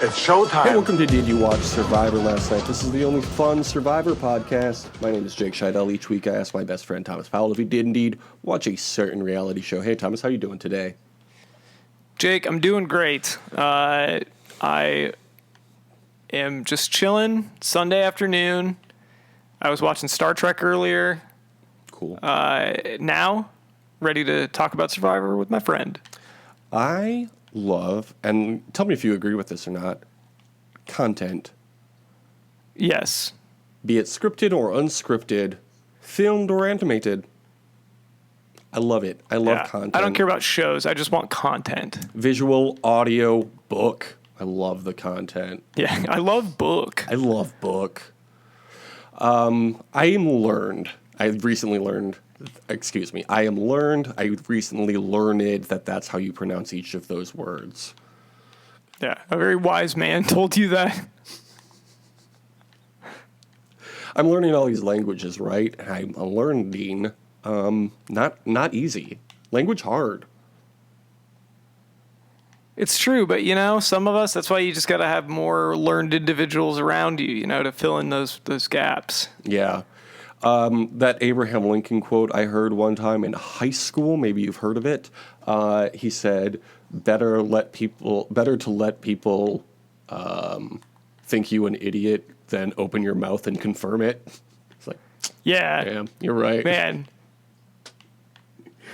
It's showtime. Hey, welcome to Did You Watch Survivor Last Night? This is the only fun Survivor podcast. My name is Jake Scheidel. Each week I ask my best friend Thomas Powell if he did indeed watch a certain reality show. Hey, Thomas, how you doing today? Jake, I'm doing great. I am just chilling Sunday afternoon. I was watching Star Trek earlier. Cool. Now, ready to talk about Survivor with my friend. I love, and tell me if you agree with this or not, content. Yes. Be it scripted or unscripted, filmed or animated. I love it. I love content. I don't care about shows. I just want content. Visual, audio, book. I love the content. Yeah, I love book. I love book. I recently learned that that's how you pronounce each of those words. Yeah, a very wise man told you that. I'm learning all these languages, right? I'm learning, not easy. Language hard. It's true, but some of us, that's why you just got to have more learned individuals around you, to fill in those gaps. Yeah. That Abraham Lincoln quote I heard one time in high school, maybe you've heard of it. He said, better to let people think you an idiot than open your mouth and confirm it. It's like, yeah, you're right. Man.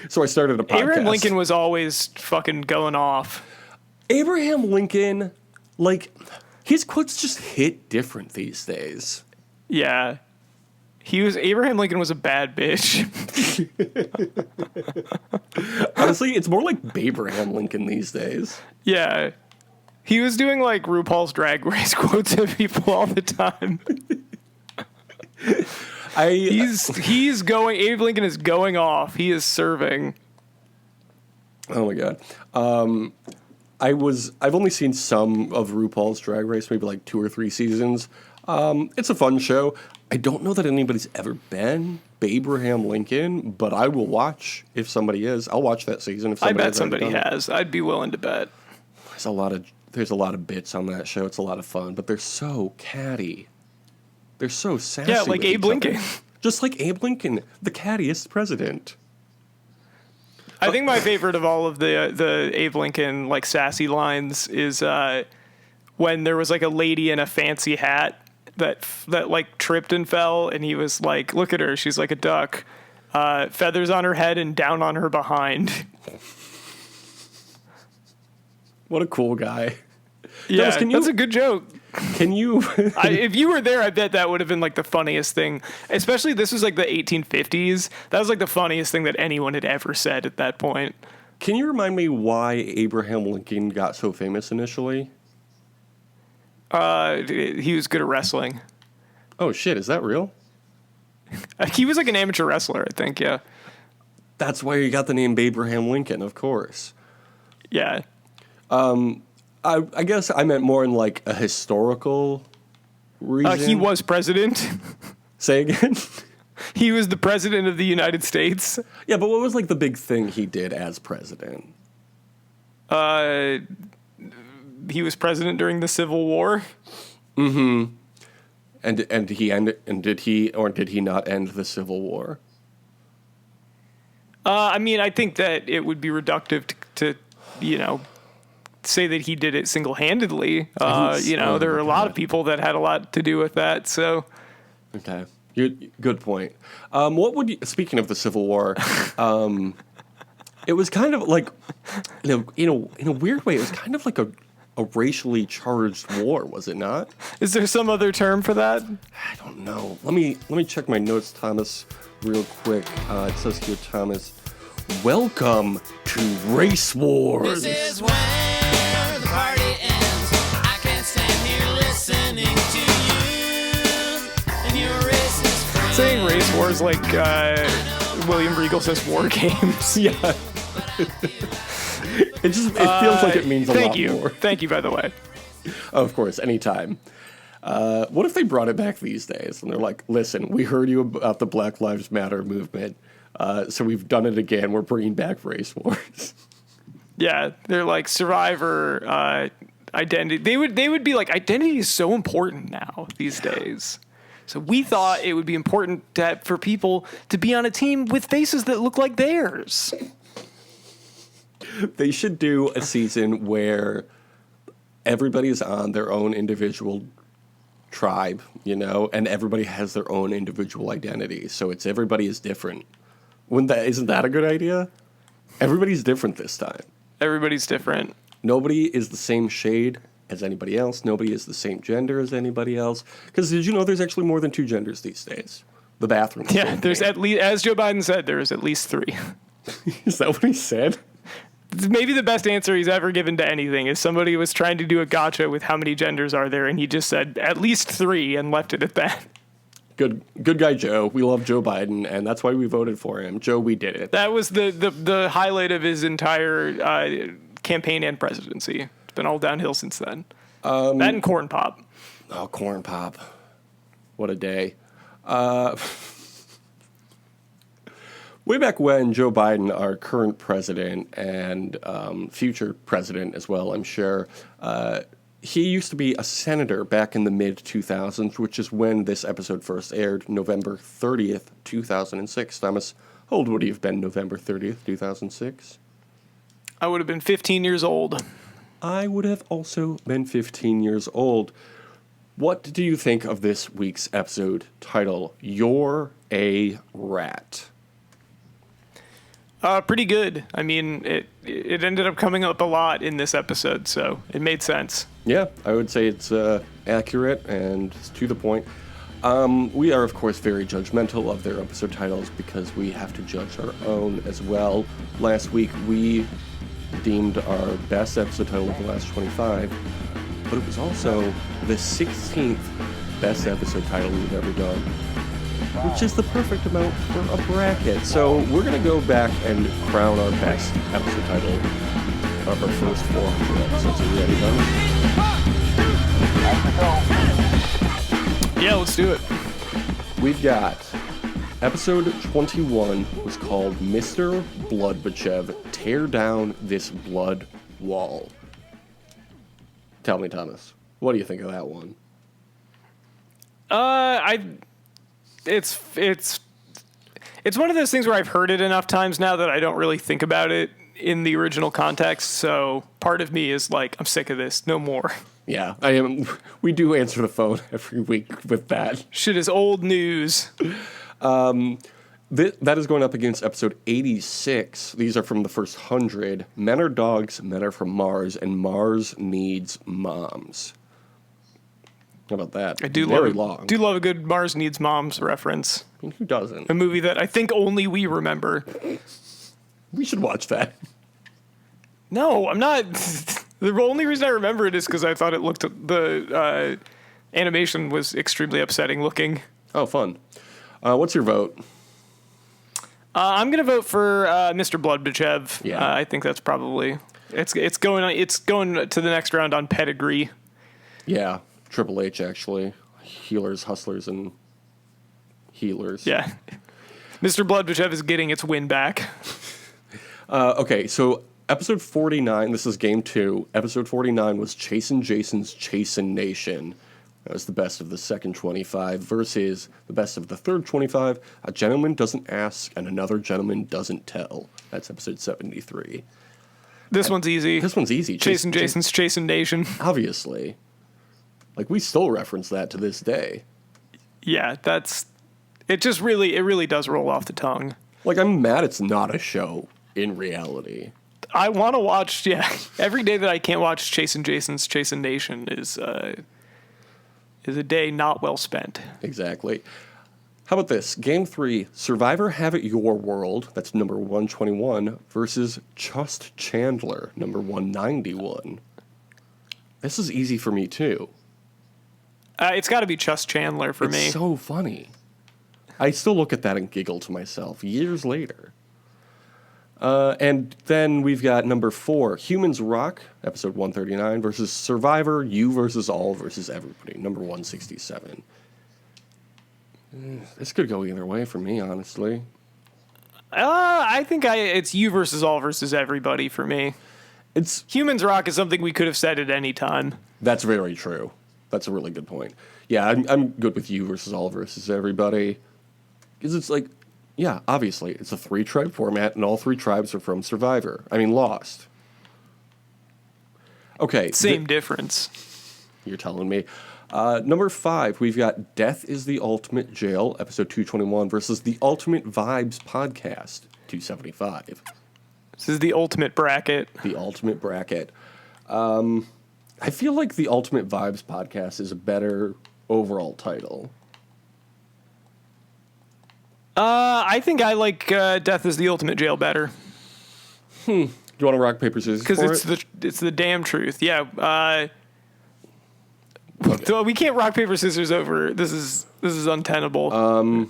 So I started a podcast. Abraham Lincoln was always fucking going off. Abraham Lincoln, his quotes just hit different these days. Yeah. Abraham Lincoln was a bad bitch. Honestly, it's more like Babraham Lincoln these days. Yeah. He was doing RuPaul's Drag Race quotes at people all the time. Abe Lincoln is going off. He is serving. Oh my God. I've only seen some of RuPaul's Drag Race, maybe 2 or 3 seasons. It's a fun show. I don't know that anybody's ever been Abraham Lincoln, but I will watch if somebody is. I'll watch that season if somebody I bet somebody has. I'd be willing to bet. There's a lot of bits on that show. It's a lot of fun, but they're so catty. They're so sassy. Yeah, like Abe Lincoln. Just like Abe Lincoln, the cattiest president. I think my favorite of all of the Abe Lincoln sassy lines is when there was a lady in a fancy hat that tripped and fell, and he was like, "Look at her, she's like a duck, feathers on her head and down on her behind." What a cool guy. Yeah, that's a good joke. Can you? If you were there, I bet that would have been the funniest thing. Especially this was the 1850s. That was the funniest thing that anyone had ever said at that point. Can you remind me why Abraham Lincoln got so famous initially? He was good at wrestling. Oh shit, is that real? He was an amateur wrestler, I think. Yeah. That's why he got the name Abraham Lincoln, of course. Yeah. I guess I meant more in a historical reason. He was president. Say again? He was the president of the United States. Yeah, but what was the big thing he did as president? He was president during the Civil War. Mm-hmm. And did he not end the Civil War? I think that it would be reductive to say that he did it single-handedly. There are a lot of people that had a lot to do with that. So, okay, good point. Speaking of the Civil War, it was kind of in a weird way, it was kind of a racially charged war, was it not? Is there some other term for that? I don't know. Let me check my notes, Thomas, real quick. It says here, Thomas, welcome to Race Wars. This is where the party ends. I can't stand here listening to you and your racist friends. Saying Race Wars William Regal says war games. Yeah. It feels like it means a lot more. Thank you, by the way. Oh, of course, anytime. What if they brought it back these days? And they're like, listen, we heard you about the Black Lives Matter movement, so we've done it again. We're bringing back race wars. Yeah, they're like Survivor identity. They would be like, identity is so important now these days. So we thought it would be important for people to be on a team with faces that look like theirs. They should do a season where everybody's on their own individual tribe, and everybody has their own individual identity. So everybody is different. Isn't that a good idea? Everybody's different this time. Everybody's different. Nobody is the same shade as anybody else. Nobody is the same gender as anybody else. Because did you know there's actually more than 2 genders these days? The bathroom. Yeah, there's at least, as Joe Biden said, there is at least 3. Is that what he said? Maybe the best answer he's ever given to anything is somebody was trying to do a gotcha with how many genders are there, and he just said at least 3 and left it at that. Good guy, Joe. We love Joe Biden, and that's why we voted for him. Joe, we did it. That was the highlight of his entire campaign and presidency. It's been all downhill since then. That and Corn Pop. Oh, Corn Pop. What a day. Way back when Joe Biden, our current president and future president as well, I'm sure, he used to be a senator back in the mid-2000s, which is when this episode first aired, November 30th, 2006. Thomas, how old would he have been November 30th, 2006? I would have been 15 years old. I would have also been 15 years old. What do you think of this week's episode title, You're a Rat? Pretty good. I mean, it ended up coming up a lot in this episode, so it made sense. Yeah, I would say it's accurate and to the point. We are, of course, very judgmental of their episode titles because we have to judge our own as well. Last week, we deemed our best episode title of the last 25, but it was also the 16th best episode title we've ever done, which is the perfect amount for a bracket. So we're going to go back and crown our best episode title of our first 400 episodes. Are you ready, Don? Yeah, let's do it. We've got episode 21 was called Mr. Bloodbachev, Tear Down This Blood Wall. Tell me, Thomas, what do you think of that one? It's one of those things where I've heard it enough times now that I don't really think about it in the original context. So part of me is like, I'm sick of this. No more. Yeah, I am. We do answer the phone every week with that. Shit is old news. That is going up against episode 86. These are from the first 100. Men are dogs, men are from Mars, and Mars needs moms. How about that? I do love a good Mars Needs Moms reference. I mean, who doesn't? A movie that I think only we remember. We should watch that. No, I'm not. The only reason I remember it is because I thought the animation was extremely upsetting looking. Oh, fun. What's your vote? I'm gonna vote for Mr. Bloodbachev. Yeah. I think that's probably it's going to the next round on pedigree. Yeah, Triple H actually. Healers, hustlers, and healers. Yeah. Mr. Bloodbachev is getting its win back. Okay, so episode 49, this is game 2. Episode 49 was Chasin' Jason's Chasin' Nation. That was the best of the second 25 versus the best of the third 25. A gentleman doesn't ask and another gentleman doesn't tell. That's episode 73. This one's easy. This one's easy. Chasin' Jason's Chasin' Nation. Obviously. Like, we still reference that to this day. Yeah, it really does roll off the tongue. Like, I'm mad it's not a show in reality. I want to watch, every day that I can't watch Chasin' Jason's Chasin' Nation is a day not well spent. Exactly. How about this? Game 3, Survivor Have It Your World, that's number 121, versus Just Chandler, number 191. This is easy for me, too. It's got to be Just Chandler for me. It's so funny. I still look at that and giggle to myself years later. And then we've got number 4, Humans Rock, episode 139, versus Survivor, You versus All versus Everybody, number 167. This could go either way for me, honestly. I think it's You versus All versus Everybody for me. Humans rock is something we could have said at any time. That's very true. That's a really good point. Yeah, I'm good with you versus all versus everybody. Because it's like, yeah, obviously, it's a 3-tribe format, and all 3 tribes are from Survivor. I mean, Lost. Okay. Same difference. You're telling me. Number 5, we've got Death is the Ultimate Jail, episode 221, versus the Ultimate Vibes podcast, 275. This is the ultimate bracket. The ultimate bracket. I feel like the Ultimate Vibes podcast is a better overall title. I think I like Death is the Ultimate Jail better. Do you want to rock, paper, scissors? Because it's the damn truth. Yeah. So we can't rock, paper, scissors over. This is untenable.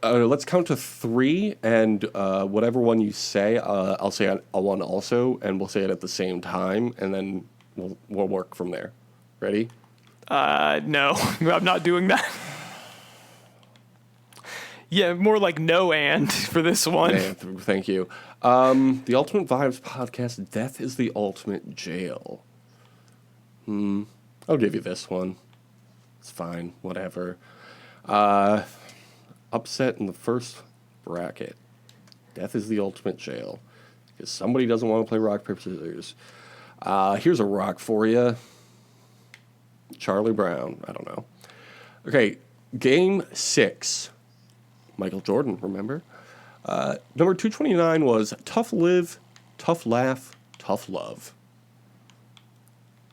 Let's count to 3, and whatever one you say, I'll say a one also, and we'll say it at the same time, and then we'll work from there. Ready? No, I'm not doing that. Yeah, more like no and for this one. Yeah, thank you. The Ultimate Vibes podcast, Death is the Ultimate Jail. I'll give you this one. It's fine, whatever. Upset in the first bracket. Death is the Ultimate Jail. Because somebody doesn't want to play rock, paper, scissors. Here's a rock for you. Charlie Brown. I don't know. Okay, game 6. Michael Jordan, remember? Number 229 was Tough Live, Tough Laugh, Tough Love.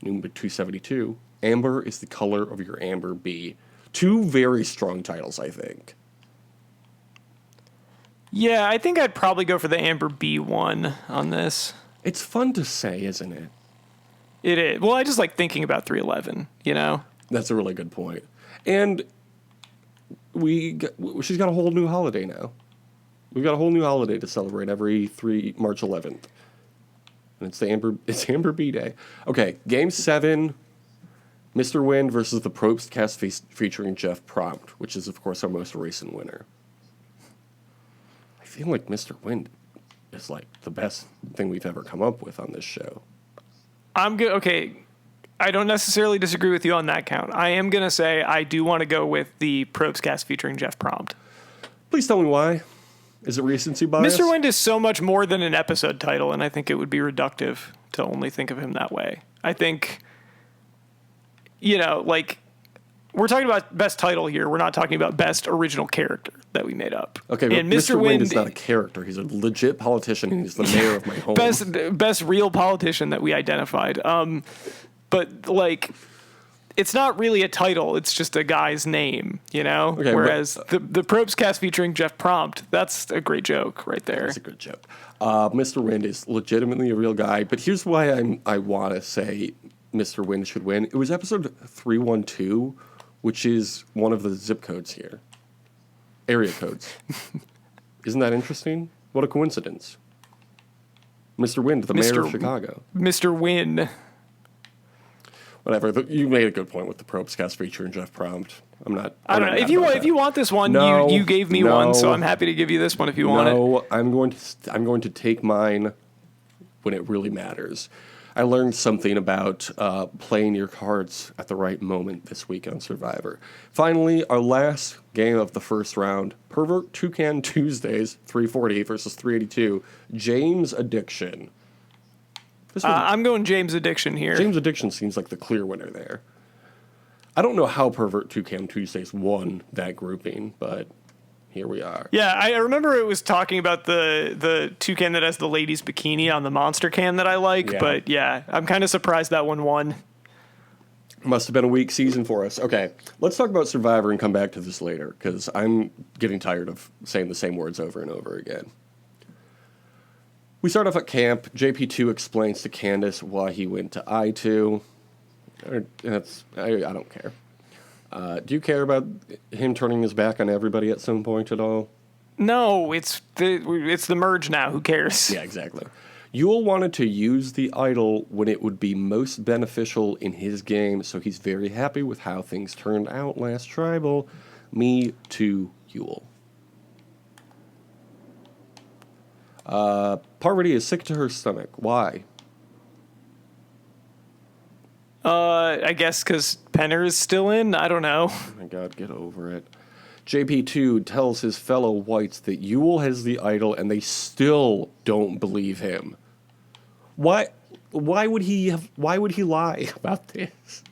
Number 272, Amber is the color of your amber bee. 2 very strong titles, I think. Yeah, I think I'd probably go for the Amber B one on this. It's fun to say, isn't it? It is. Well, I just like thinking about 311, you know? That's a really good point. And she's got a whole new holiday now. We've got a whole new holiday to celebrate every March 11th. And it's Amber Bee Day. Okay, game 7, Mr. Wind versus the Probst cast featuring Jeff Prompt, which is, of course, our most recent winner. I feel like Mr. Wind is like the best thing we've ever come up with on this show. I'm good. Okay, I don't necessarily disagree with you on that count. I am going to say I do want to go with the Probst cast featuring Jeff Prompt. Please tell me why. Is it recency bias? Mr. Wind is so much more than an episode title, and I think it would be reductive to only think of him that way. I think, like, we're talking about best title here. We're not talking about best original character that we made up. Okay, but and Mr. Wind is not a character. He's a legit politician, and he's the mayor of my home. Best real politician that we identified. But, like, it's not really a title. It's just a guy's name, you know? Okay, whereas the Probst cast featuring Jeff Prompt, that's a great joke right there. That's a good joke. Mr. Wind is legitimately a real guy, but here's why I want to say Mr. Wind should win. It was episode 312, which is one of the zip codes here. Area codes. Isn't that interesting? What a coincidence. Mr. Wind, the mayor of Chicago. Mr. Win. Whatever. You made a good point with the Probst cast featuring Jeff Prompt. I don't know. If you want this one, you gave me one, so I'm happy to give you this one if you want it. No, I'm going to take mine when it really matters. I learned something about playing your cards at the right moment this week on Survivor. Finally, our last game of the first round, Pervert Toucan Tuesdays, 340 versus 382, James Addiction. I'm going James Addiction here. James Addiction seems like the clear winner there. I don't know how Pervert Toucan Tuesdays won that grouping, but here we are. Yeah, I remember it was talking about the toucan that has the ladies' bikini on the monster can that I like, but yeah, I'm kind of surprised that one won. Must have been a weak season for us. Okay, let's talk about Survivor and come back to this later, because I'm getting tired of saying the same words over and over again. We start off at camp. JP2 explains to Candace why he went to I2. I don't care. Do you care about him turning his back on everybody at some point at all? No, it's the merge now. Who cares? Yeah, exactly. Yul wanted to use the idol when it would be most beneficial in his game, so he's very happy with how things turned out last Tribal. Me too, Yul. Parvati is sick to her stomach. Why? I guess because Penner is still in. I don't know. Oh my God, get over it. JP2 tells his fellow whites that Yule has the idol, and they still don't believe him. Why? Why would he lie about this?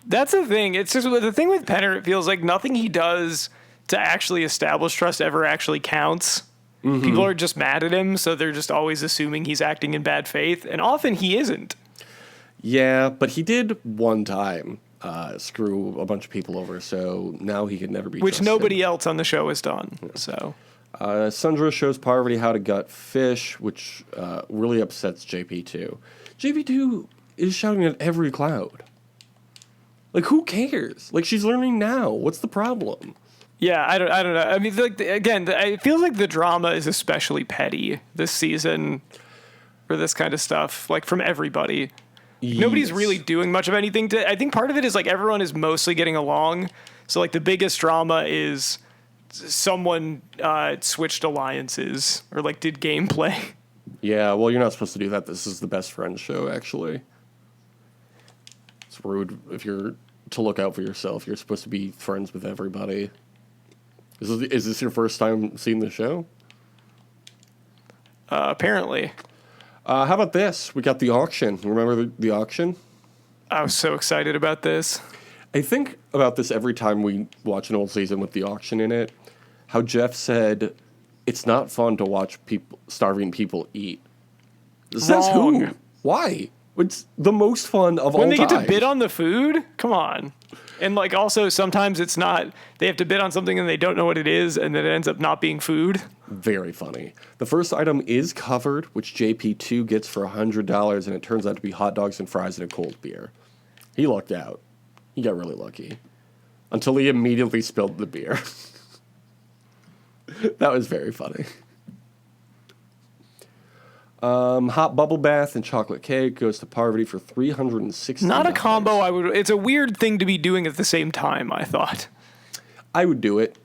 That's the thing. It's just the thing with Penner. It feels like nothing he does to actually establish trust ever actually counts. Mm-hmm. People are just mad at him, so they're just always assuming he's acting in bad faith, and often he isn't. Yeah, but he did one time screw a bunch of people over, so now he could never be Which trusted. nobody else on the show has done. So Sundra shows Parvati how to gut fish, which really upsets JP2. JP2 is shouting at every cloud. Like, who cares? Like, she's learning now. What's the problem? yeah, I don't know. I mean, like again, it feels like the drama is especially petty this season for this kind of stuff. Like from everybody. Nobody's Yes. really doing much of anything I think part of it is like everyone is mostly getting along. So like the biggest drama is someone switched alliances or like did gameplay. Yeah, well, you're not supposed to do that. This is the best friends show, actually. It's rude if you're to look out for yourself. You're supposed to be friends with everybody. Is this your first time seeing the show? Apparently. How about this? We got the auction. Remember the auction? I was so excited about this. I think about this every time we watch an old season with the auction in it. How Jeff said, it's not fun to watch starving people eat. Says Wrong. who? Why? It's the most fun of all When they time. get to bid on the food? Come on. And like also sometimes it's not they have to bid on something and they don't know what it is and then it ends up not being food. Very funny. The first item is covered, which JP2 gets for $100, and it turns out to be hot dogs and fries and a cold beer. He lucked out. He got really lucky. Until he immediately spilled the beer. That was very funny. Hot bubble bath and chocolate cake goes to Parvati for $360. Not a combo I would it's a weird thing to be doing at the same time, I thought. I would do it.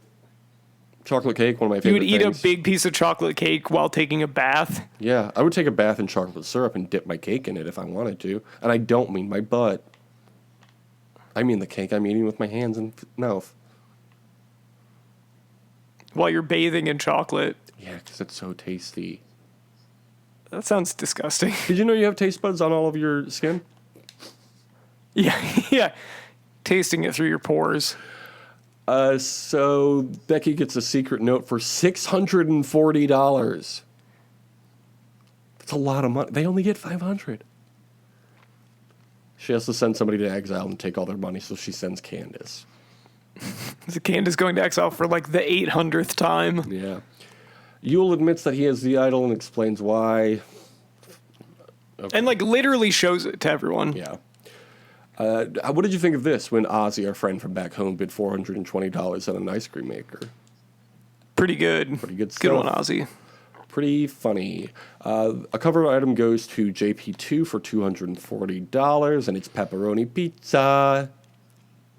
Chocolate cake, one of my You favorite would eat things. a big piece of chocolate cake while taking a bath. Yeah, I would take a bath in chocolate syrup and dip my cake in it if I wanted to. And I don't mean my butt. I mean the cake I'm eating with my hands and mouth. While you're bathing in chocolate. Yeah, because it's so tasty. That sounds disgusting. Did you know you have taste buds on all of your skin? Yeah, yeah. Tasting it through your pores. So Becky gets a secret note for $640. That's a lot of money. They only get $500. She has to send somebody to exile and take all their money, so she sends Candace. Candace going to exile for like the 800th time. Yeah. Yule admits that he has the idol and explains why. And like literally shows it to everyone. Yeah. What did you think of this when Ozzy, our friend from back home, bid $420 on an ice cream maker? Pretty good. Pretty good Good one, stuff. Ozzy. Pretty funny. A covered item goes to JP2 for $240, and it's pepperoni pizza.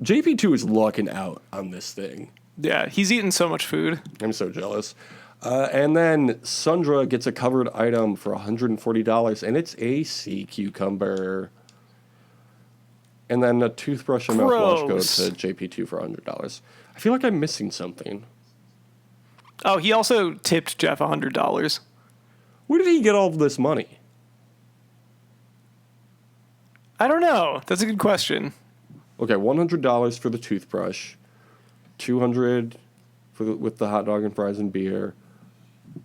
JP2 is lucking out on this thing. Yeah, he's eating so much food. I'm so jealous. And then Sundra gets a covered item for $140, and it's a sea cucumber. And then a toothbrush and mouthwash go Gross. to JP2 for $100. I feel like I'm missing something. Oh, he also tipped Jeff $100. Where did he get all of this money? I don't know. That's a good question. Okay, $100 for the toothbrush, $200 for with the hot dog and fries and beer.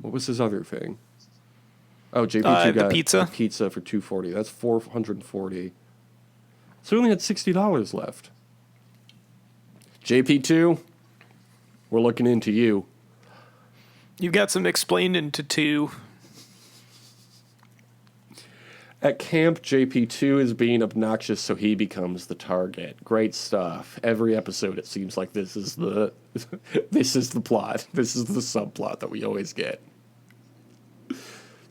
What was his other thing? Oh, JP2 The got pizza? a pizza for $240. That's $440. So we only had $60 left. JP2, we're looking into you. You've got some explaining to do. At camp, JP2 is being obnoxious, so he becomes the target. Great stuff. Every episode, it seems like this is the this is the plot. This is the subplot that we always get.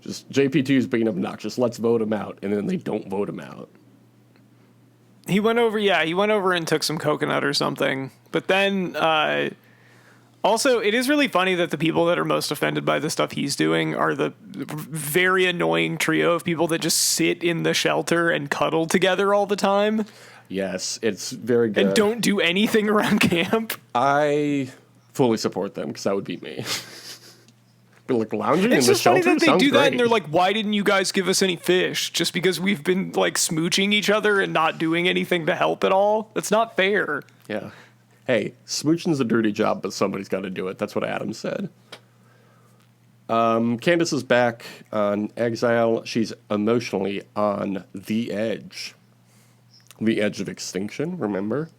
Just JP2 is being obnoxious. Let's vote him out, and then they don't vote him out. He went over and took some coconut or something. But then, also, it is really funny that the people that are most offended by the stuff he's doing are the very annoying trio of people that just sit in the shelter and cuddle together all the time. Yes, it's very good. and don't do anything around camp. I fully support them because that would be me. But like lounging in It's the just funny shelter that they sounds do that, great. and they're like, "Why didn't you guys give us any fish?" Just because we've been like smooching each other and not doing anything to help at all. That's not fair. Yeah. Hey, smooching's a dirty job, but somebody's got to do it. That's what Adam said. Candace is back on exile. She's emotionally on the edge. The edge of extinction, remember?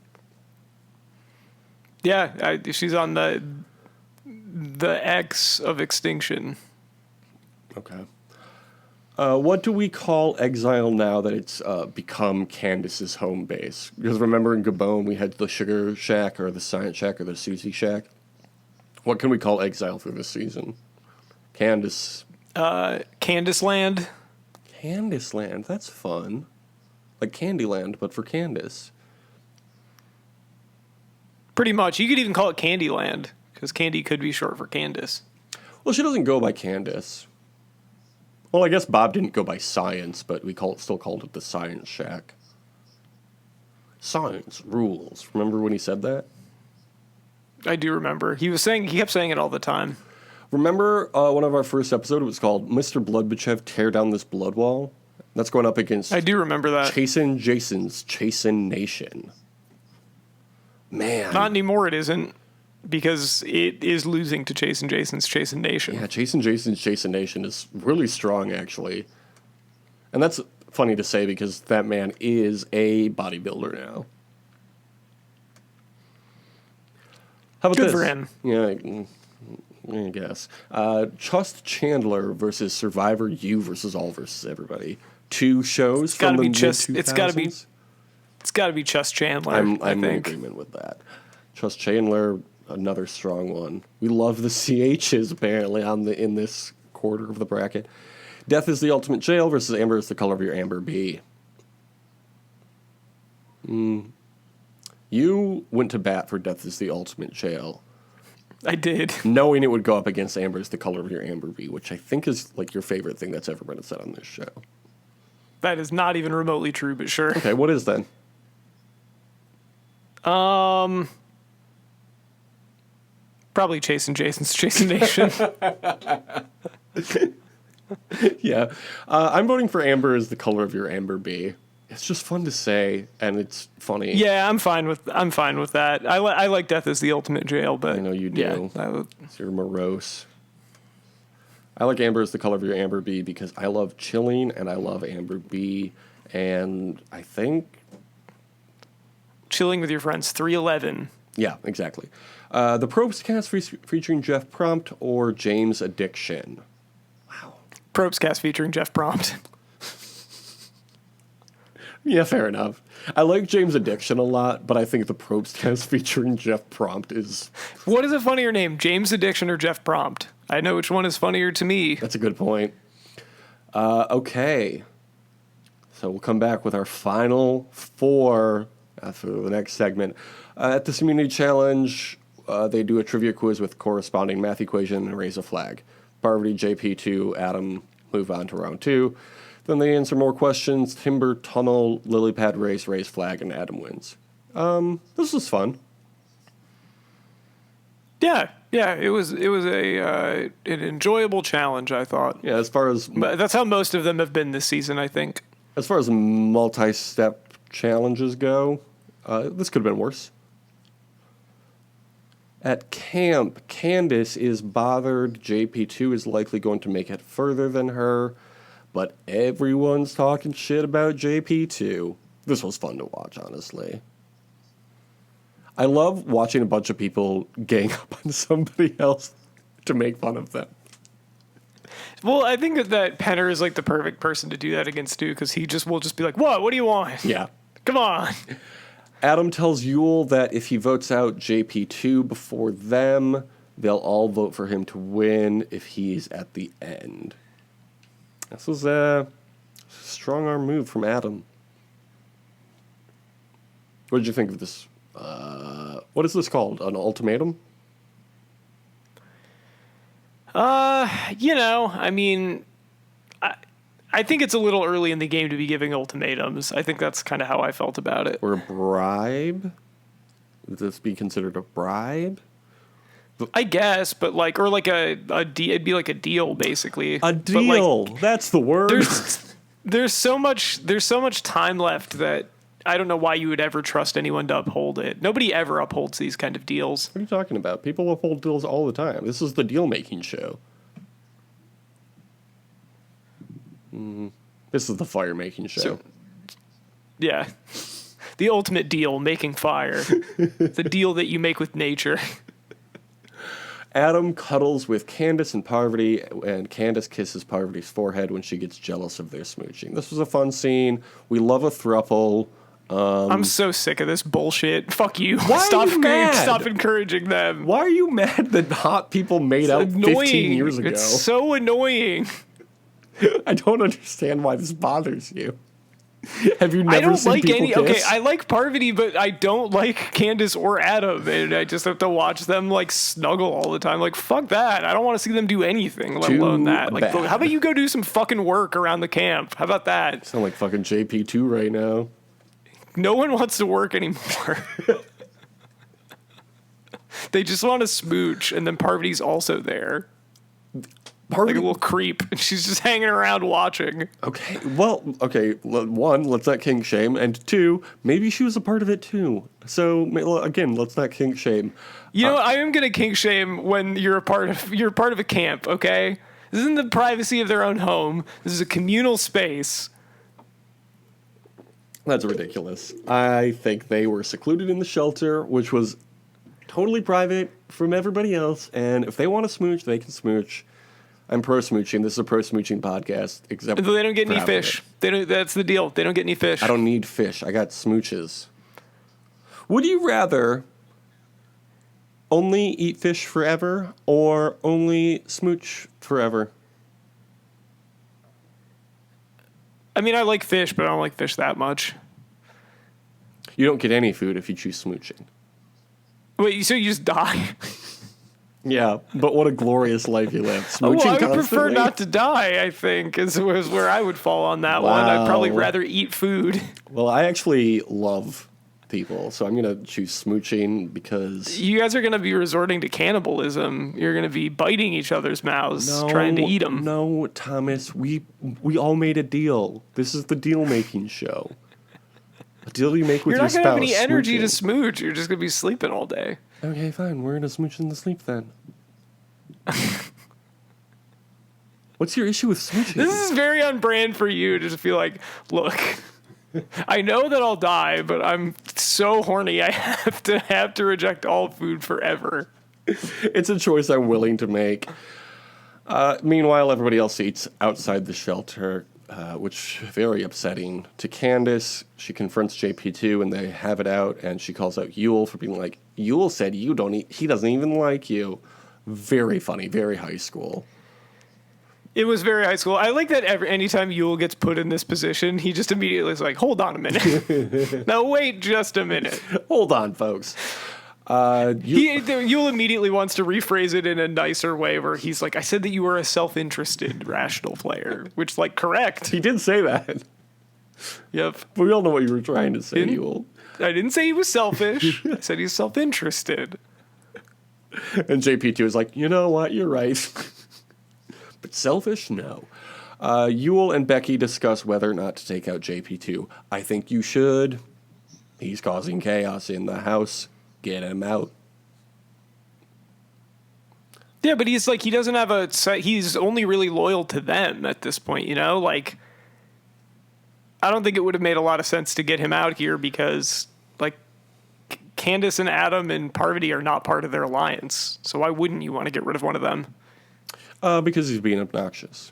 Yeah, she's on the X of extinction. Okay. What do we call exile now that it's become Candace's home base? Because remember in Gabon we had the Sugar Shack or the Science Shack or the Susie Shack. What can we call exile for this season? Candace. Candace Land. Candace Land. That's fun. Like Candyland, but for Candace. Pretty much. You could even call it Candyland, because Candy could be short for Candace. Well, she doesn't go by Candace. Well, I guess Bob didn't go by Science, but we still called it the Science Shack. Science rules. Remember when he said that? I do remember. He kept saying it all the time. Remember one of our first episodes? It was called Mr. Bloodbachev Tear Down This Blood Wall? That's going up against I do remember that. Jason's Chasen Nation. Man. Not anymore, it isn't, because it is losing to Jason's Chasen Nation. Yeah, Jason's Chasen Nation is really strong, actually. And that's funny to say because that man is a bodybuilder now. How about Good this? for him. Yeah, I guess. Trust Chandler versus Survivor You versus All versus Everybody. Two shows from the mid-2000s. It's got to be Chus Chandler. I'm I in think. agreement with that. Trust Chandler, another strong one. We love the CHs apparently in this quarter of the bracket. Death is the Ultimate Jail versus Amber is the Color of Your Amber Bee. You went to bat for Death is the Ultimate Jail, I did. knowing it would go up against Amber is the Color of Your Amber Bee, which I think is like your favorite thing that's ever been said on this show. That is not even remotely true, but sure. Okay, what is then? Probably Jason's Chasen Nation. Yeah, I'm voting for Amber as the Color of Your Amber Bee. It's just fun to say, and it's funny. Yeah, I'm fine with that. I like Death is the Ultimate Jail, but I know you do. Yeah, So you're morose. I like Amber as the Color of Your Amber Bee because I love chilling and I love Amber Bee, and I think Chilling with Your Friends 311. yeah, exactly. The Probes cast featuring Jeff Prompt or James Addiction. Probes cast featuring Jeff Prompt. Yeah, fair enough. I like James Addiction a lot, but I think the Probes cast featuring Jeff Prompt is... What is a funnier name, James Addiction or Jeff Prompt? I know which one is funnier to me. That's a good point. Okay. So we'll come back with our final four after the next segment. At this Immunity Challenge, they do a trivia quiz with corresponding math equation and raise a flag. Parvati, JP2, Adam move on to round two. Then they answer more questions. Timber, Tunnel, Lily Pad race, raise flag, and Adam wins. This was fun. Yeah, it was an enjoyable challenge, I thought. Yeah, as far as But that's how most of them have been this season, I think. multi-step challenges go, this could have been worse. At camp, Candace is bothered. JP2 is likely going to make it further than her, but everyone's talking shit about JP2. This was fun to watch, honestly. I love watching a bunch of people gang up on somebody else to make fun of them. Well, I think that Penner is like the perfect person to do that against too, because he will just be like, What do you want? Yeah. Come on. Adam tells Yule that if he votes out JP2 before them, they'll all vote for him to win if he's at the end. This was a strong arm move from Adam. What did you think of this? What is this called? An ultimatum? I mean, I I think it's a little early in the game to be giving ultimatums. I think that's kind of how I felt about it. Or a bribe? Would this be considered a bribe? I guess, but like, or like it'd be like a deal, basically. A deal. But like, That's the word. there's so much time left that I don't know why you would ever trust anyone to uphold it. Nobody ever upholds these kind of deals. What are you talking about? People uphold deals all the time. This is the deal-making show. This is the fire-making show. So, yeah. The ultimate deal, making fire. The deal that you make with nature. Adam cuddles with Candace and Parvati, and Candace kisses Parvati's forehead when she gets jealous of their smooching. This was a fun scene. We love a thruple. I'm so sick of this bullshit. Fuck you. Why are you mad? Stop encouraging them. Why are you mad that hot people made out 15 years ago? It's so annoying. I don't understand why this bothers you. Have you never I don't seen like people any. kiss? Okay, I like Parvati, but I don't like Candace or Adam, and I just have to watch them like snuggle all the time. Like, fuck that. I don't want to see them do anything, let alone that. Like, bad. how about you go do some fucking work around the camp? How about that? Sound like fucking JP2 right now. No one wants to work anymore. They just want to smooch, and then Parvati's also there. Parvati, Like a little creep, and she's just hanging around watching. okay, well, okay, one, let's not kink shame, and two, maybe she was a part of it too. So, again, let's not kink shame. You know, I am gonna kink shame when you're a part of a camp. Okay, this isn't the privacy of their own home. This is a communal space. That's ridiculous. I think they were secluded in the shelter, which was totally private from everybody else, and if they want to smooch, they can smooch. I'm pro-smooching. This is a pro-smooching podcast, except They don't get for any half of fish. it. They don't. That's the deal. They don't get any fish. I don't need fish. I got smooches. Would you rather only eat fish forever or only smooch forever? I mean, I like fish, but I don't like fish that much. You don't get any food if you choose smooching. Wait, so you just die? Yeah, but what a glorious life you live. Smooching Well, I would prefer constantly? not to die, I think, is where I would fall on that one. I'd probably Wow. rather eat food. Well, I actually love people, so I'm going to choose smooching because... You guys are going to be resorting to cannibalism. You're going to be biting each other's mouths, trying to eat them. No, Thomas, we all made a deal. This is the deal-making show. A deal you make with You're your not going to have any spouse, energy to smooching. smooch. You're just going to be sleeping all day. Okay, fine. We're gonna smooch in the sleep then. What's your issue with smooching? This is very on brand for you to just feel like, look, I know that I'll die, but I'm so horny I have to reject all food forever. It's a choice I'm willing to make. Meanwhile, everybody else eats outside the shelter, which is very upsetting. To Candace, she confronts JP2 and they have it out, and she calls out Yule for being like, Yule said you don't eat, he doesn't even like you. Very funny, very high school. It was very high school. I like that anytime Yule gets put in this position, he just immediately is like, hold on a minute. No, wait just a minute. Hold on, folks. Yule immediately wants to rephrase it in a nicer way where he's like, I said that you were a self-interested, rational player, which, like, correct. He did say that. Yep. But we all know what you were trying to say, Didn't- Yule. I didn't say he was selfish. I said he's self-interested. And JP2 is like, you know what, you're right. But selfish? No. Yule and Becky discuss whether or not to take out JP2. I think you should. He's causing chaos in the house. Get him out. Yeah, but he's like, he doesn't have he's only really loyal to them at this point, you know? Like, I don't think it would have made a lot of sense to get him out here because, like, Candace and Adam and Parvati are not part of their alliance. So why wouldn't you want to get rid of one of them? Because he's being obnoxious.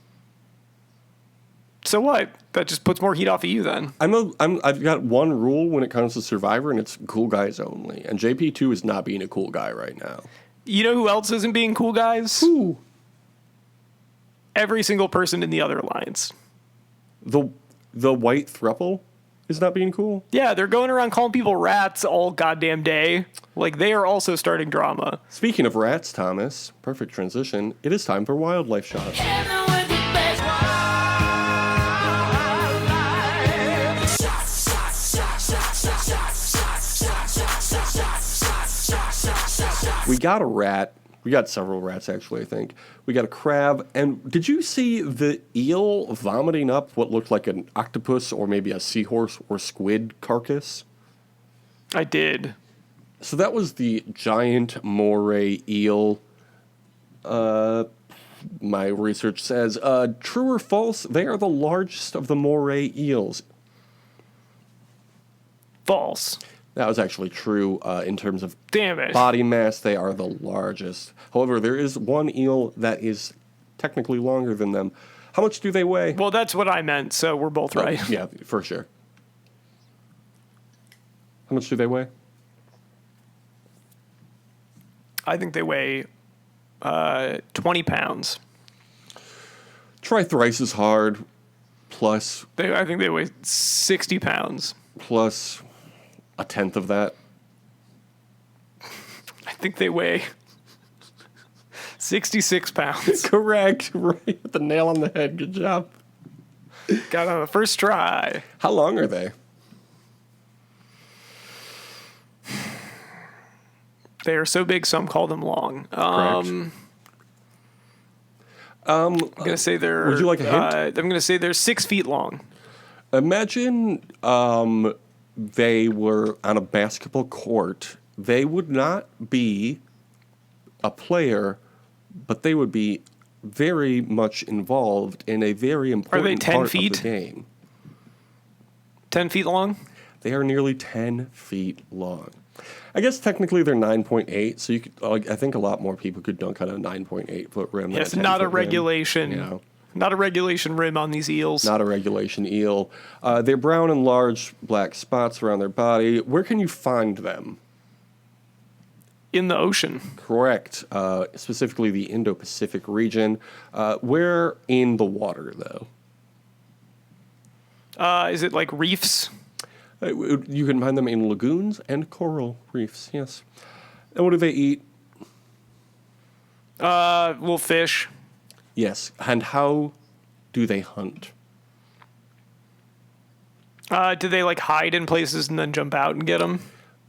So what? That just puts more heat off of you then. I've got one rule when it comes to Survivor, and it's cool guys only. And JP2 is not being a cool guy right now. You know who else isn't being cool, guys? Who? Every single person in the other alliance. The white thruple is not being cool? Yeah, they're going around calling people rats all goddamn day. Like, they are also starting drama. Speaking of rats, Thomas, perfect transition. It is time for Wildlife Shot. Hitting with the bass. We got a rat. We got several rats, actually, I think. We got a crab. And did you see the eel vomiting up what looked like an octopus or maybe a seahorse or squid carcass? I did. So that was the giant moray eel. My research says, true or false, they are the largest of the moray eels. False. That was actually true in terms of Damn it. body mass. They are the largest. However, there is one eel that is technically longer than them. How much do they weigh? Well, that's what I meant, so we're both right. Yeah, for sure. How much do they weigh? I think they weigh 20 pounds. Try thrice as hard, plus I think they weigh 60 pounds. a tenth of that. I think they weigh 66 pounds. Correct. Right. The nail on the head. Good job. Got it on the first try. How long are they? They are so big, some call them long. Correct. I'm gonna say they're. Would you like a hint? I'm gonna say they're 6 feet long. Imagine they were on a basketball court. They would not be a player, but they would be very much involved in a very important 10 part feet? of the game. 10 feet long. They are nearly 10 feet long. I guess technically they're 9.8, so you could. I think a lot more people could dunk on a 9.8 foot rim. than Yes, 10 not a foot rim. regulation. Yeah. Not a regulation rim on these eels. Not a regulation eel. They're brown and large black spots around their body. Where can you find them? In the ocean. Correct. Specifically the Indo-Pacific region. Where in the water, though? Is it like reefs? You can find them in lagoons and coral reefs, yes. And what do they eat? Little fish. Yes. And how do they hunt? Do they like hide in places and then jump out and get them?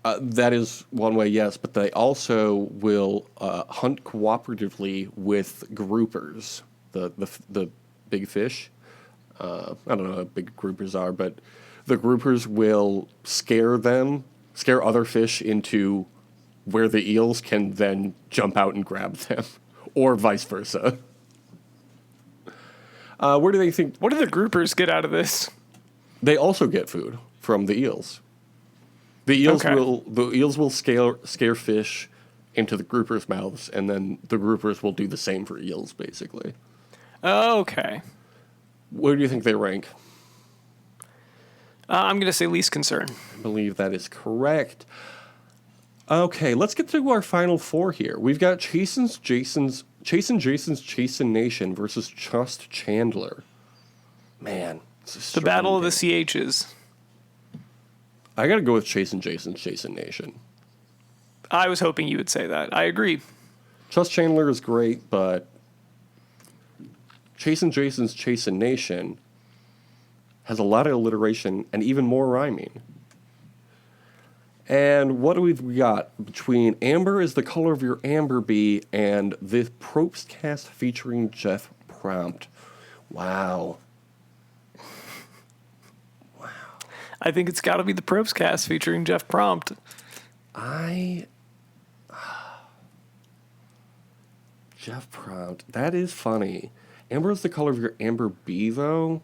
That is one way, yes, but they also will hunt cooperatively with groupers, the big fish. I don't know how big groupers are, but the groupers will scare other fish into where the eels can then jump out and grab them, or vice versa. Where do they think? What do the groupers get out of this? They also get food from the eels. The eels will scare fish into the groupers' mouths, and then the groupers will do the same for eels, basically. Okay. Where do you think they rank? I'm going to say least concern. I believe that is correct. Okay, let's get to our final four here. We've got Chasin Jason's Chasin Nation versus Just Chandler. Man, The battle of the CHs. I got to go with Chasin Jason's Chasin Nation. I was hoping you would say that. I agree. Just Chandler is great, but Chasin Jason's Chasin Nation has a lot of alliteration and even more rhyming. And what do we got between Amber is the color of your amber bee and the Probst cast featuring Jeff Prompt? Wow. I think it's got to be the Probst cast featuring Jeff Prompt. Jeff Prompt. That is funny. Amber is the color of your amber bee, though.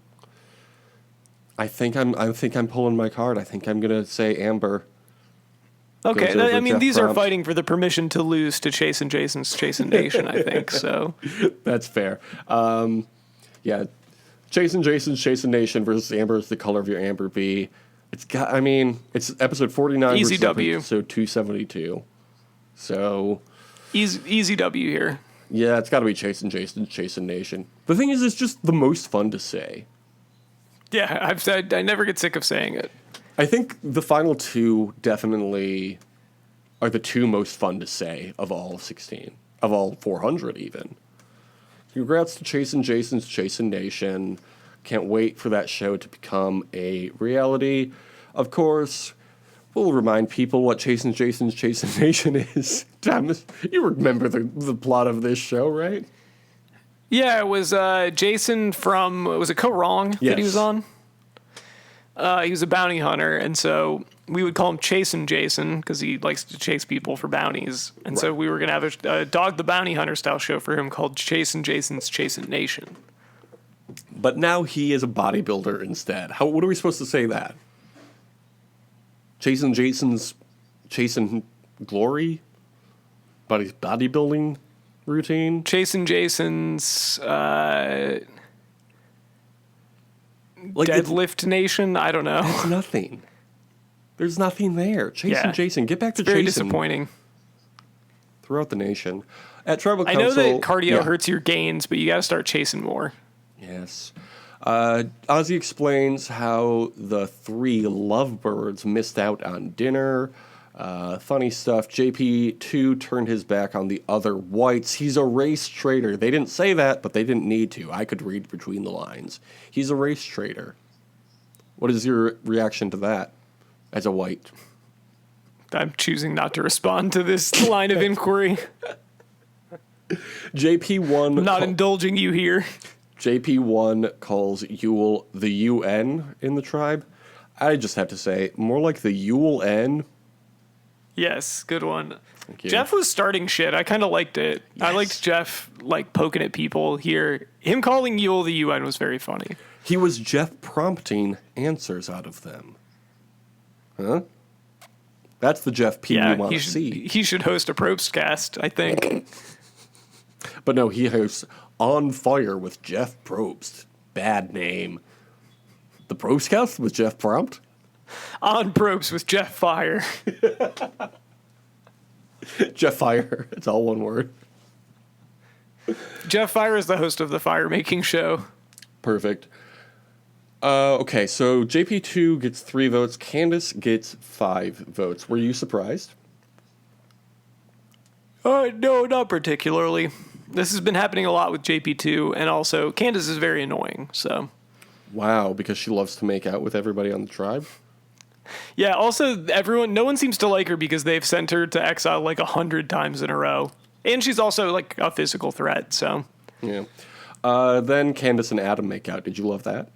I think I'm pulling my card. I think I'm gonna say Amber. Okay, Goes over I mean, Jeff these are Prompt. fighting for the permission to lose to Chasin Jason's Chasin Nation, I think, so. That's fair. Yeah, Chasin Jason's Chasin Nation versus Amber is the color of your amber bee. It's episode 49 Easy versus W. episode 272. So Easy W here. yeah, it's got to be Chasin Jason's Chasin Nation. The thing is, it's just the most fun to say. Yeah, I've said I never get sick of saying it. I think the final two definitely are the two most fun to say of all 16, of all 400 even. Congrats to Chasin Jason's Chasin Nation. Can't wait for that show to become a reality. Of course, We'll remind people what Jason Nation is. Thomas, you remember the plot of this show, right? Yeah, it was Jason from, was it Co Wrong that he was Yes. on? He was a bounty hunter, and so we would call him Chasin' Jason because he likes to chase people for bounties. And so we were going to have a Dog the Bounty Hunter style show for him called Chasin' Jason's Chasin' Nation. But now he is a bodybuilder instead. What are we supposed to say that? Jason's chasing glory? Bodybuilding routine? Chasin' Jason's Like Deadlift Nation? I don't know. it's nothing. There's nothing there. Yeah. Jason, get back to Very chasing disappointing. throughout the nation. At Tribal I Council... know that cardio yeah. hurts your gains, but you got to start chasing more. Yes. Ozzy explains how the 3 lovebirds missed out on dinner. Funny stuff. JP2 turned his back on the other whites. He's a race traitor. They didn't say that, but they didn't need to. I could read between the lines. He's a race traitor. What is your reaction to that as a white? I'm choosing not to respond to this line of inquiry. JP1... I'm not indulging you here. JP1 calls Yule the UN in the tribe. I just have to say, more like the Yule N. Yes, good one. Thank you. Jeff was starting shit. I kind of liked it. I Yes. liked Jeff like poking at people here. Him calling Yule the UN was very funny. He was Jeff prompting answers out of them. Huh? That's the Jeff P we want to see. He should host a Probstcast, I think. But no, he hosts On Fire with Jeff Probst. Bad name. The Probstcast with Jeff Prompt? On Probst with Jeff Fire. Jeff Fire. It's all one word. Jeff Fire is the host of the Fire Making Show. Perfect. Okay, so JP2 gets 3 votes. Candace gets 5 votes. Were you surprised? No, not particularly. This has been happening a lot with JP2, and also Candace is very annoying, so... Wow, because she loves to make out with everybody on the tribe? Yeah, also, no one seems to like her because they've sent her to exile like 100 times in a row. And she's also like a physical threat, so... Yeah. Then Candace and Adam make out. Did you love that?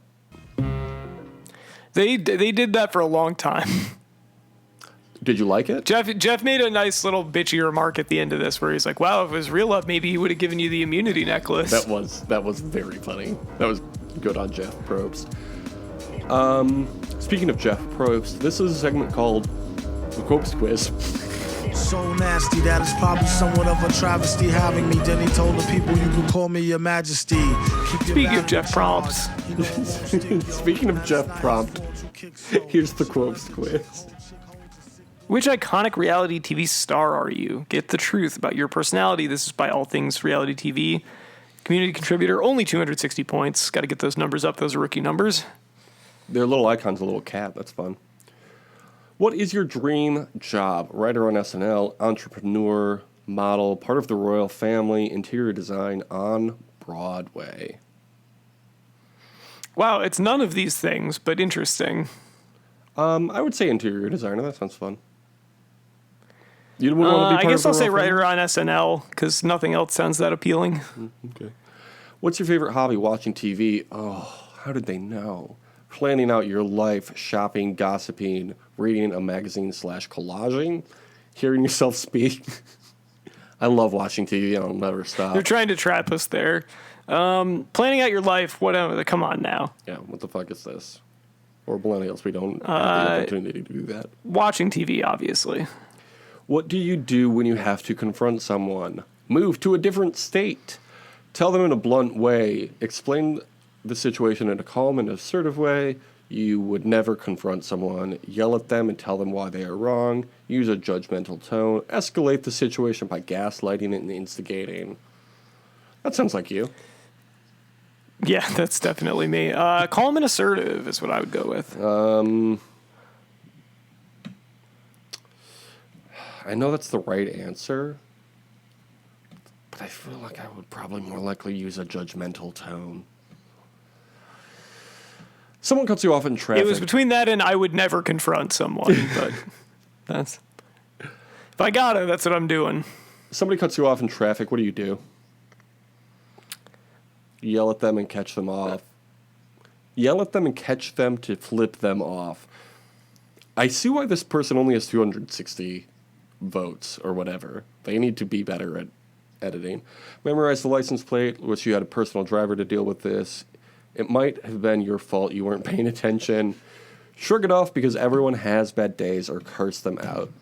They did that for a long time. Did you like it? Jeff made a nice little bitchy remark at the end of this where he's like, wow, if it was real love, maybe he would have given you the immunity necklace. That was very funny. That was good on Jeff Probst. Speaking of Jeff Probst, this is a segment called The Quotes Quiz. So nasty that it's probably somewhat of a travesty having me. Then he told the people you can call me your majesty. Speaking of Jeff Prompts. Speaking of Jeff Prompt, here's the Quotes Quiz. Which iconic reality TV star are you? Get the truth about your personality. This is by All Things Reality TV. Community contributor, only 260 points. Got to get those numbers up. Those are rookie numbers. Their little icon's a little cat. That's fun. What is your dream job? Writer on SNL, entrepreneur, model, part of the royal family, interior design on Broadway. Wow, it's none of these things, but interesting. I would say interior designer. That sounds fun. You wouldn't want to be part I guess of the I'll say royal family? writer on SNL because nothing else sounds that appealing. Okay. What's your favorite hobby? Watching TV. Oh, how did they know? Planning out your life, shopping, gossiping, reading a magazine / collaging, hearing yourself speak. I love watching TV and I'll never stop. They're trying to trap us there. Planning out your life, whatever. Come on now. Yeah, what the fuck is this? Or millennials, we don't have the opportunity to do that. Watching TV, obviously. What do you do when you have to confront someone? Move to a different state. Tell them in a blunt way. Explain the situation in a calm and assertive way. You would never confront someone. Yell at them and tell them why they are wrong. Use a judgmental tone. Escalate the situation by gaslighting and instigating. That sounds like you. Yeah, that's definitely me. Calm and assertive is what I would go with. I know that's the right answer, but I feel like I would probably more likely use a judgmental tone. Someone cuts you off in traffic. It was between that and I would never confront someone, but If I gotta, that's what I'm doing. Somebody cuts you off in traffic. What do? You yell at them and catch them off. Yell at them and catch them to flip them off. I see why this person only has 260 votes or whatever. They need to be better at editing. Memorize the license plate. Wish you had a personal driver to deal with this. It might have been your fault. You weren't paying attention. Shrug it off because everyone has bad days, or curse them out.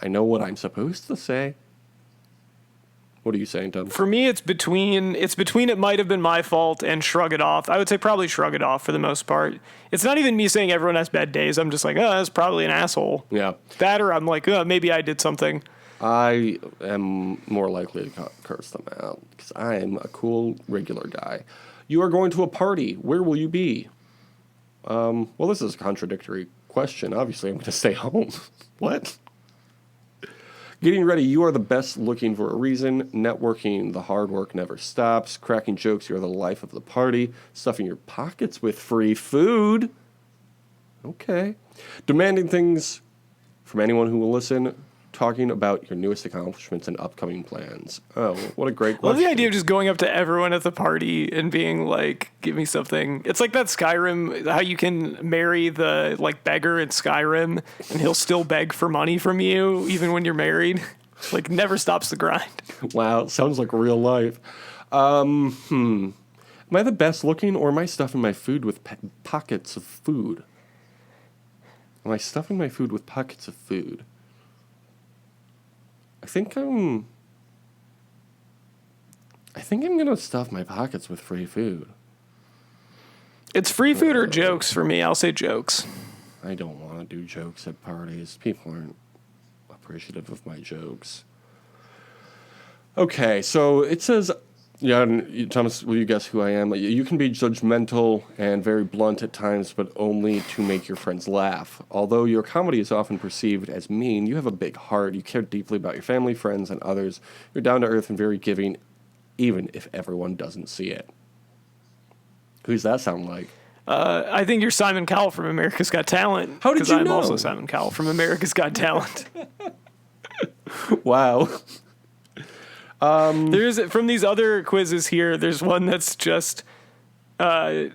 I know what I'm supposed to say. What are you saying, Tom? For me, it's between it might have been my fault and shrug it off. I would say probably shrug it off for the most part. It's not even me saying everyone has bad days. I'm just like, oh, that's probably an asshole. Yeah. That, or I'm like, oh, maybe I did something. I am more likely to curse them out because I am a cool, regular guy. You are going to a party. Where will you be? Well, this is a contradictory question. Obviously, I'm going to stay home. What? Getting ready. You are the best looking for a reason. Networking. The hard work never stops. Cracking jokes. You are the life of the party. Stuffing your pockets with free food. Okay. Demanding things from anyone who will listen. Talking about your newest accomplishments and upcoming plans. Oh, what a great question. Love the idea of just going up to everyone at the party and being like, give me something. It's like that Skyrim, how you can marry the like beggar in Skyrim and he'll still beg for money from you even when you're married. Like never stops the grind. Wow, sounds like real life. Am I the best looking, or am I stuffing my food with pockets of food? Am I stuffing my food with pockets of food? I think I'm gonna stuff my pockets with free food. It's free food or jokes for me. I'll say jokes. I don't want to do jokes at parties. People aren't appreciative of my jokes. Okay, so it says, yeah, Thomas, will you guess who I am? You can be judgmental and very blunt at times, but only to make your friends laugh. Although your comedy is often perceived as mean, you have a big heart. You care deeply about your family, friends, and others. You're down to earth and very giving, even if everyone doesn't see it. Who's that sound like? I think you're Simon Cowell from America's Got Talent. How did you know? Because I'm also Simon Cowell from America's Got Talent. Wow. There's from these other quizzes here. There's one that's just a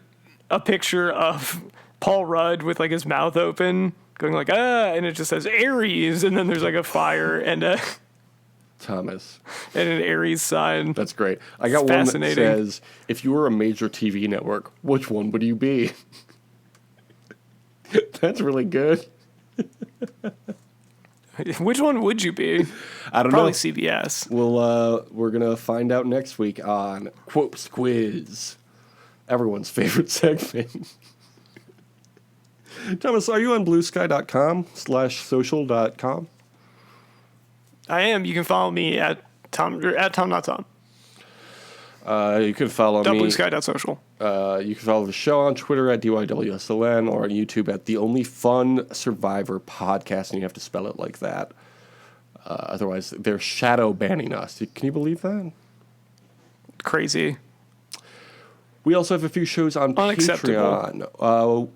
picture of Paul Rudd with like his mouth open, going like and it just says Aries, and then there's like a fire and Thomas. And an Aries sign. That's great. I got one that says, if you were a major TV network, which one would you be? That's really good. Which one would you be? I don't Probably know. CBS. We're gonna find out next week on Quotes Quiz, everyone's favorite segment. Thomas, are you on bluesky.com/social.com? I am. You can follow me at Tom not Tom. You can follow me. Bluesky.social. You can follow the show on Twitter at DYWSLN or on YouTube at The Only Fun Survivor Podcast, and you have to spell it like that. Otherwise, they're shadow banning us. Can you believe that? Crazy. We also have a few shows on Patreon.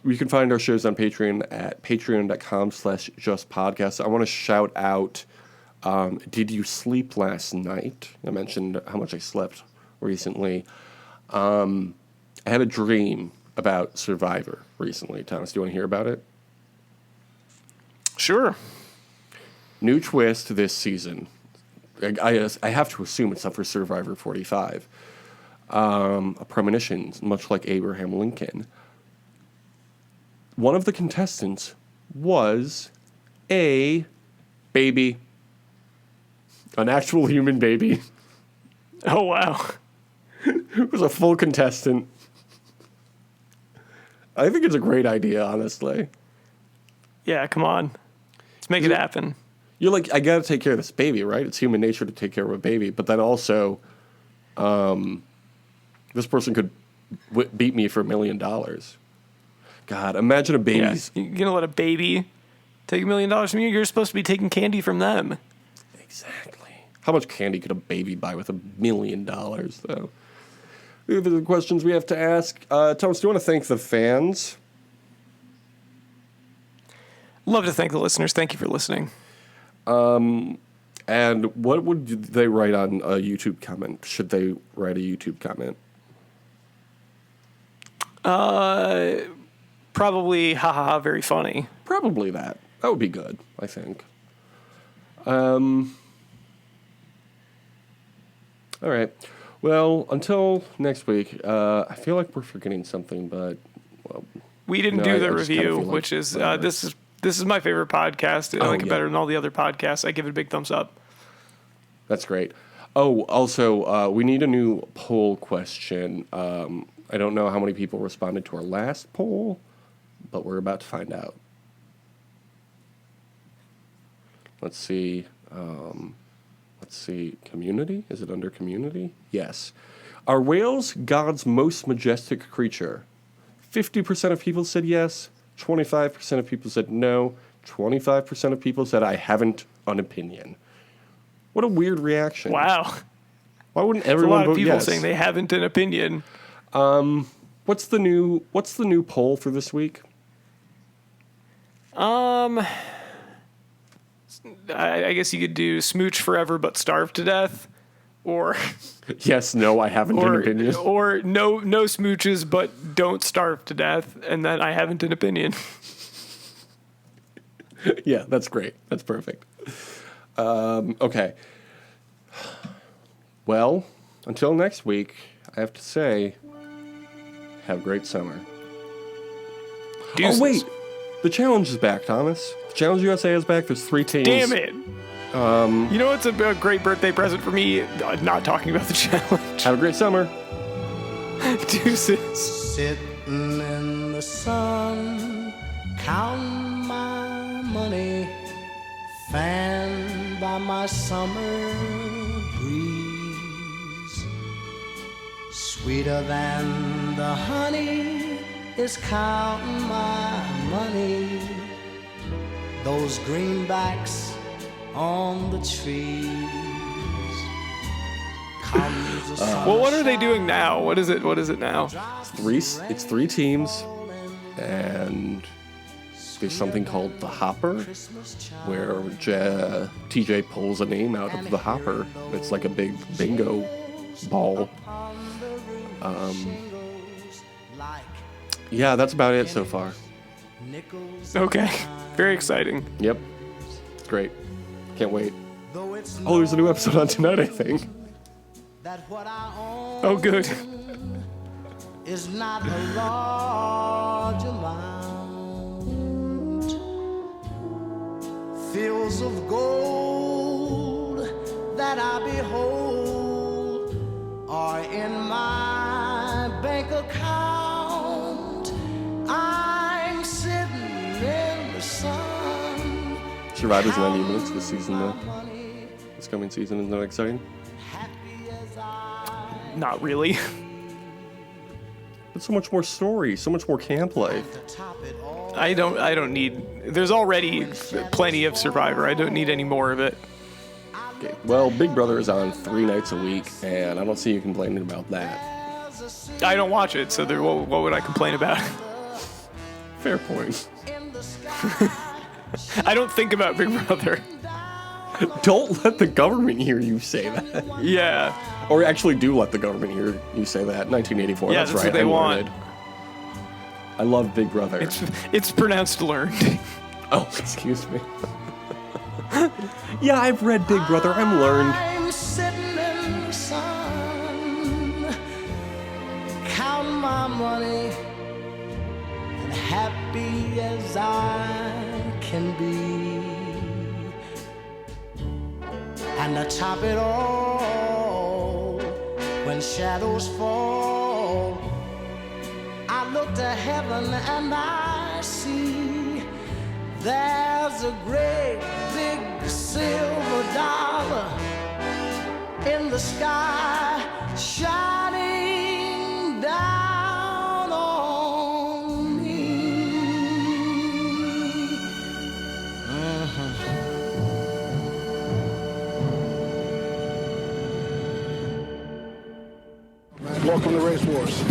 You can find our shows on Patreon at patreon.com/justpodcast. I want to shout out, did you sleep last night? I mentioned how much I slept recently. I had a dream about Survivor recently. Thomas, do you want to hear about it? Sure. New twist this season. I have to assume it's up for Survivor 45. A premonition, much like Abraham Lincoln. One of the contestants was a baby. An actual human baby. Oh, wow. It was a full contestant. I think it's a great idea, honestly. Yeah, come on. Let's make it happen. You're like, I gotta take care of this baby, right? It's human nature to take care of a baby. But then also, this person could beat me for $1 million. God, imagine a baby. Yeah, you're going to let a baby take $1 million from you? You're supposed to be taking candy from them. Exactly. How much candy could a baby buy with $1 million, though? These are the questions we have to ask. Thomas, do you want to thank the fans? Love to thank the listeners. Thank you for listening. And what would they write on a YouTube comment? Should they write a YouTube comment? Probably, ha ha ha, very funny. Probably that. That would be good, I think. All right. Well, until next week, I feel like we're forgetting something, but well, We didn't no, do I the just kinda review, feel like which is whatever. this is my favorite podcast. I like it yeah. better than all the other podcasts. I give it a big thumbs up. That's great. Oh, also, we need a new poll question. I don't know how many people responded to our last poll, but we're about to find out. Let's see. Community? Is it under community? Yes. Are whales God's most majestic creature? 50% of people said yes. 25% of people said no. 25% of people said I haven't an opinion. What a weird reaction. Wow. Why wouldn't There's a everyone lot of vote people yes? saying they haven't an opinion. What's the new poll for this week? I guess you could do smooch forever but starve to death, or Yes, no, I haven't an opinion. or no smooches but don't starve to death, and then I haven't an opinion. Yeah, that's great. That's perfect. Okay. Well, until next week, I have to say, have a great summer. Deuces. Oh, wait. The challenge is back, Thomas. The Challenge USA is back. There's 3 teams. Damn it. You know what's a great birthday present for me? Not talking about the challenge. Have a great summer. Deuces. Sitting in the sun, counting my money, fanned by my summer breeze. Sweeter than the honey is counting my money. Those greenbacks on the trees. Comes the Well, what are they doing now? What is it now? It's 3 teams, and there's something called the hopper, where TJ pulls a name out of the hopper. It's like a big bingo ball. Yeah, that's about it so far. Okay. Very exciting. Yep. It's great. Can't wait. Oh, there's a new episode on tonight, I think. Oh, good. Is not a large amount. Fields of gold that I behold are in my bank account. I'm sitting in the sun. Survivor's 90 minutes this season, though. This coming season isn't that exciting? Not really. But so much more story, so much more gameplay. I don't need. There's already plenty of Survivor. I don't need any more of it. Okay. Well, Big Brother is on 3 nights a week, and I don't see you complaining about that. I don't watch it, so what would I complain about? Fair point. I don't think about Big Brother. Don't let the government hear you say that. Yeah. Or actually do let the government hear you say that. 1984, Yeah, that's that's right. what they I want. learned. I love Big Brother. It's pronounced learned. Oh, excuse me. Yeah, I've read Big Brother. I'm learned. I'm sitting in the sun, counting my money, and happy as I can be. And to top it all, when shadows fall, I look to heaven and I see there's a great big silver dollar in the sky shining down on me. Welcome to Race Wars.